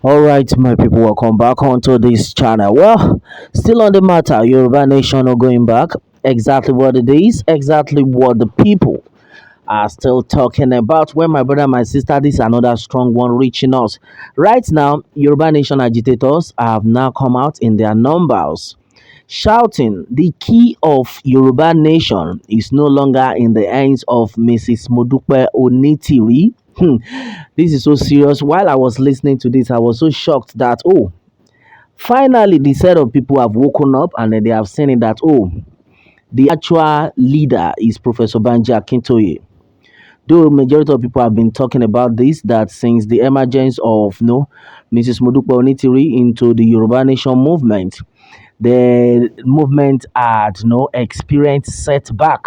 All right, my people, welcome back onto this channel. Well, still on the matter, Yoruba Nation are going back. Exactly what it is, exactly what the people are still talking about. Well, my brother, my sister, this is another strong one reaching us. Right now, Yoruba Nation agitators have now come out in their numbers, shouting the key of Yoruba Nation is no longer in the hands of Mrs. Modupe Onitiri. This is so serious. While I was listening to this, I was so shocked that, oh, finally the set of people have woken up and then they have seen it that, oh, the actual leader is Professor Banji Akintoye. Though majority of people have been talking about this, that since the emergence of no Mrs. Modupe Onitiri into the Yoruba Nation movement, the movement had no experienced setback,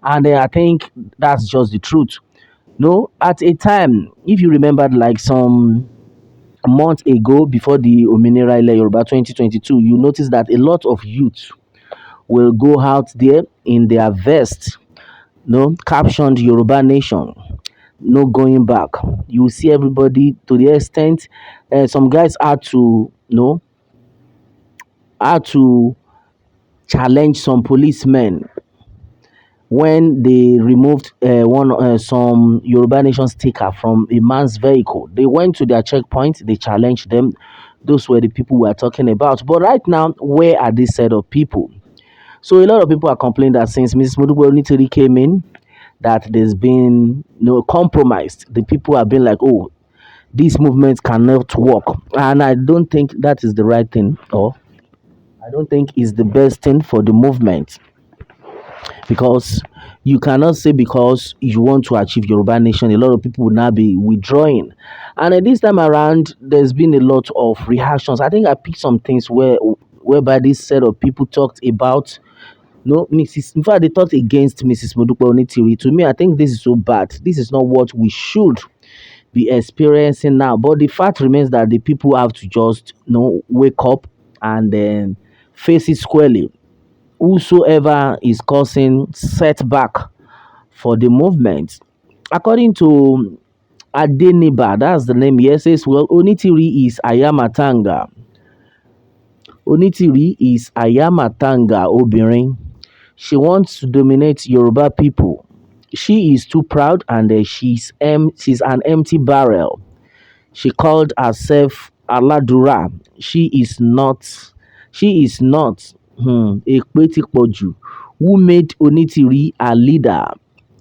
and I think that's just the truth. No, at a time, if you remembered, like some month ago, before the Ominira Ile Yoruba 2022, you notice that a lot of youth will go out there in their vest, no, captioned Yoruba Nation, no going back. You will see everybody to the extent some guys had to, no, had to challenge some policemen when they removed one some Yoruba Nation sticker from a man's vehicle. They went to their checkpoint, they challenged them. Those were the people we are talking about. But right now, where are this set of people? So a lot of people are complaining that since Mrs. Modupe Onitiri came in, that there's been no compromised. The people have been like, oh, these movements cannot work. And I don't think that is the right thing, or I don't think is the best thing for the movement, because you cannot say because you want to achieve Yoruba Nation, a lot of people will now be withdrawing. And at this time around, there's been a lot of reactions. I think I picked some things whereby this set of people talked about no Mrs. In fact, they talked against Mrs. Modupe Onitiri. To me, I think this is so bad. This is not what we should be experiencing now. But the fact remains that the people have to just wake up and then face it squarely. Whosoever is causing setback for the movement. According to Adeniba, that's the name here, says, well, Onitiri is Ayamatanga. Onitiri is Ayamatanga Obirin. She wants to dominate Yoruba people. She is too proud and she's an empty barrel. She called herself Aladura. She is not a Kwetikpoju who made Onitiri a leader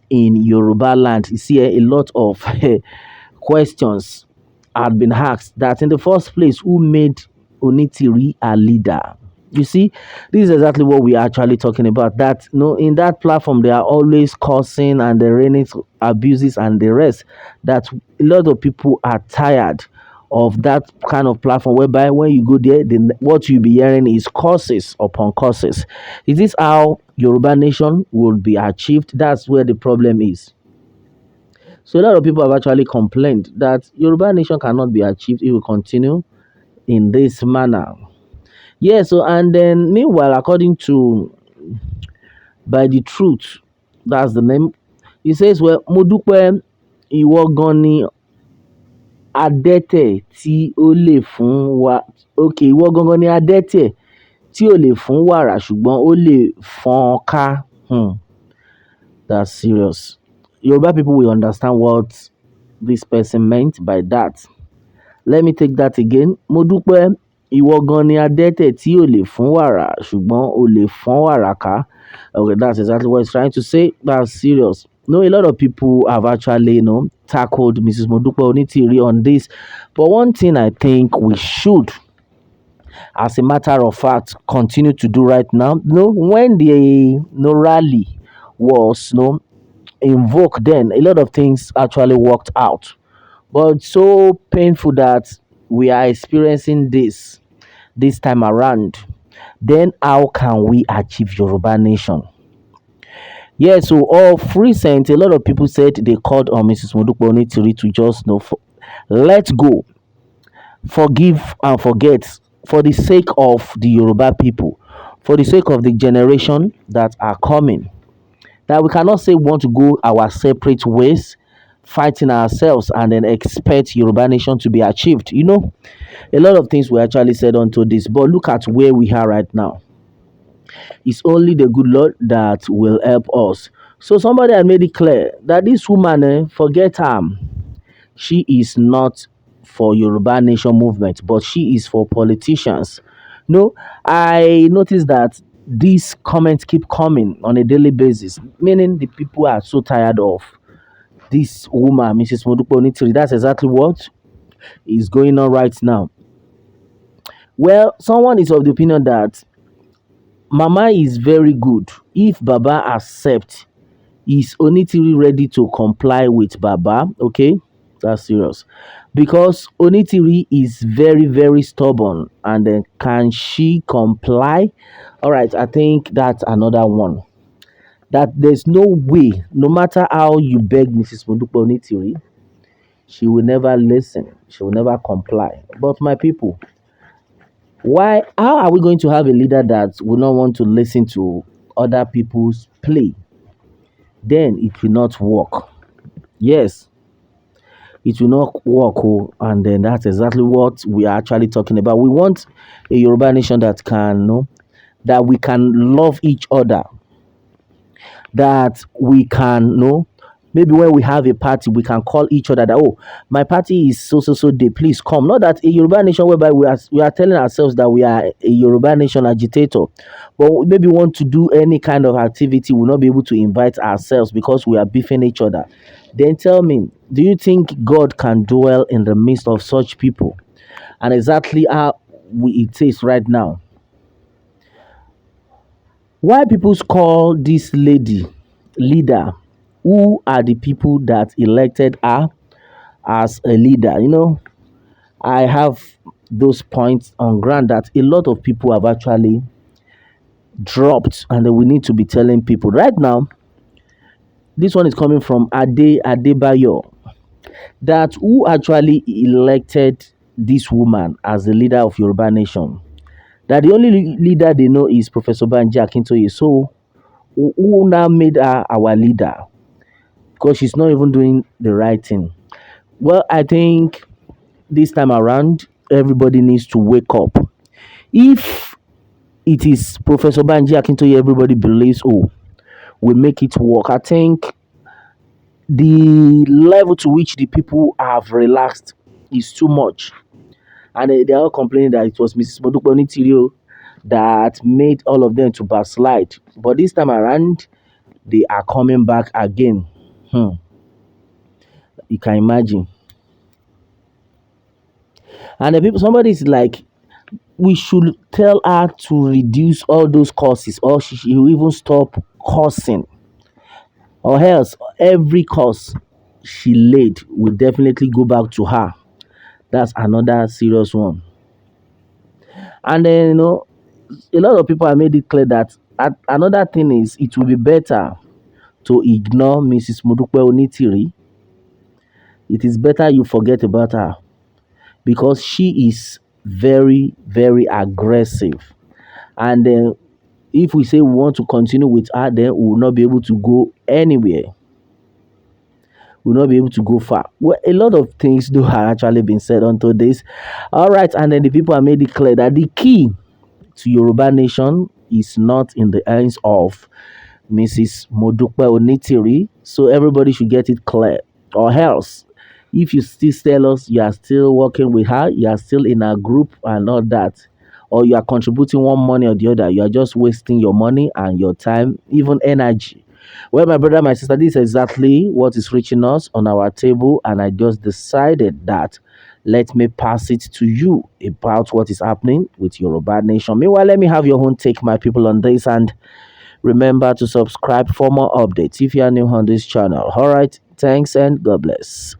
in Yoruba land. You see, a lot of questions had been asked that in the first place, who made Onitiri a leader? You see, this is exactly what we are actually talking about. That in that platform, they are always cursing and the raining abuses and the rest. That a lot of people are tired of that kind of platform whereby when you go there, then what you'll be hearing is curses upon curses. Is this how Yoruba Nation will be achieved? That's where the problem is. So a lot of people have actually complained that Yoruba Nation cannot be achieved if we continue in this manner. Yeah, so and then meanwhile, according to by the truth, that's the name, he says, well, Modupe Iwogoni adẹ́tẹ̀ tí ó lè fún wa, okay, ìwọ gangan ni adẹ́tẹ̀ tí ò lè fún wàrà ṣùgbọ́n ó lè fọ́n ká. That's serious. Yoruba people will understand what this person meant by that. Let me take that again. Mo dúpẹ́, ìwọ gan ni adẹ́tẹ̀ tí ò lè fún wàrà ṣùgbọ́n ó lè fọ́n wàrà ká. Okay, that's exactly what he's trying to say. That's serious. No, a lot of people have actually, tackled Mrs. Modupe Onitiri on this. But one thing I think we should, as a matter of fact, continue to do right now, when the rally was invoked, then a lot of things actually worked out. But it's so painful that we are experiencing this time around. Then how can we achieve Yoruba Nation? Yeah, so of recent, a lot of people said they called on Mrs. Modupe Onitiri to just let go, forgive and forget for the sake of the Yoruba people, for the sake of the generation that are coming. That we cannot say we want to go our separate ways, fighting ourselves, and then expect Yoruba nation to be achieved. A lot of things were actually said onto this, but look at where we are right now. It's only the good Lord that will help us. So somebody had made it clear that this woman, forget her. She is not for Yoruba nation movement, but she is for politicians. No, I noticed that these comments keep coming on a daily basis, meaning the people are so tired of this woman, Mrs. Modupe Onitiri. That's exactly what is going on right now. Well, someone is of the opinion that Mama is very good. If Baba accepts, is Onitiri ready to comply with Baba? Okay, that's serious. Because Onitiri is very, very stubborn. And then can she comply? All right, I think that's another one. That there's no way, no matter how you beg Mrs. Modupe Onitiri, she will never listen. She will never comply. But my people, why? How are we going to have a leader that will not want to listen to other people's play? Then it will not work. Yes, it will not work. Oh, and then that's exactly what we are actually talking about. We want a Yoruba nation that can, that we can love each other, that we can know. Maybe when we have a party, we can call each other that, oh, my party is so so so day. Please come. Not that a Yoruba nation whereby we are telling ourselves that we are a Yoruba nation agitator, but maybe want to do any kind of activity, we'll not be able to invite ourselves because we are beefing each other. Then tell me, do you think God can dwell in the midst of such people? And exactly how it is right now. Why people call this lady leader? Who are the people that elected her as a leader? I have those points on ground that a lot of people have actually dropped, and then we need to be telling people right now. This one is coming from Adebayo, that who actually elected this woman as the leader of Yoruba Nation. That the only leader they know is Professor Banji Akintoye. So who now made her our leader? Because she's not even doing the right thing. Well, I think this time around, everybody needs to wake up. If it is Professor Banji Akintoye, everybody believes, oh, we make it work. I think the level to which the people have relaxed is too much. And they are all complaining that it was Mrs. Modupe Onitiri that made all of them to backslide. But this time around, they are coming back again. Hmm. You can imagine. And the people, somebody is like, we should tell her to reduce all those courses, or she will even stop cursing, or else every course she laid will definitely go back to her. That's another serious one. And then a lot of people have made it clear that another thing is it will be better to ignore Mrs. Modupe Onitiri. It is better you forget about her because she is very, very aggressive. And if we say we want to continue with her, then we will not be able to go anywhere. We will not be able to go far. Well, a lot of things do have actually been said onto this. All right, and then the people have made it clear that the key to Yoruba nation is not in the hands of Mrs. Modupe Onitiri. So everybody should get it clear. Or else, if you still tell us you are still working with her, you are still in a group and all that, or you are contributing one money or the other, you are just wasting your money and your time, even energy. Well, my brother, my sister, this is exactly what is reaching us on our table, and I just decided that let me pass it to you about what is happening with Yoruba Nation. Meanwhile, let me have your own take, my people, on this, and remember to subscribe for more updates if you are new on this channel. All right, thanks and God bless.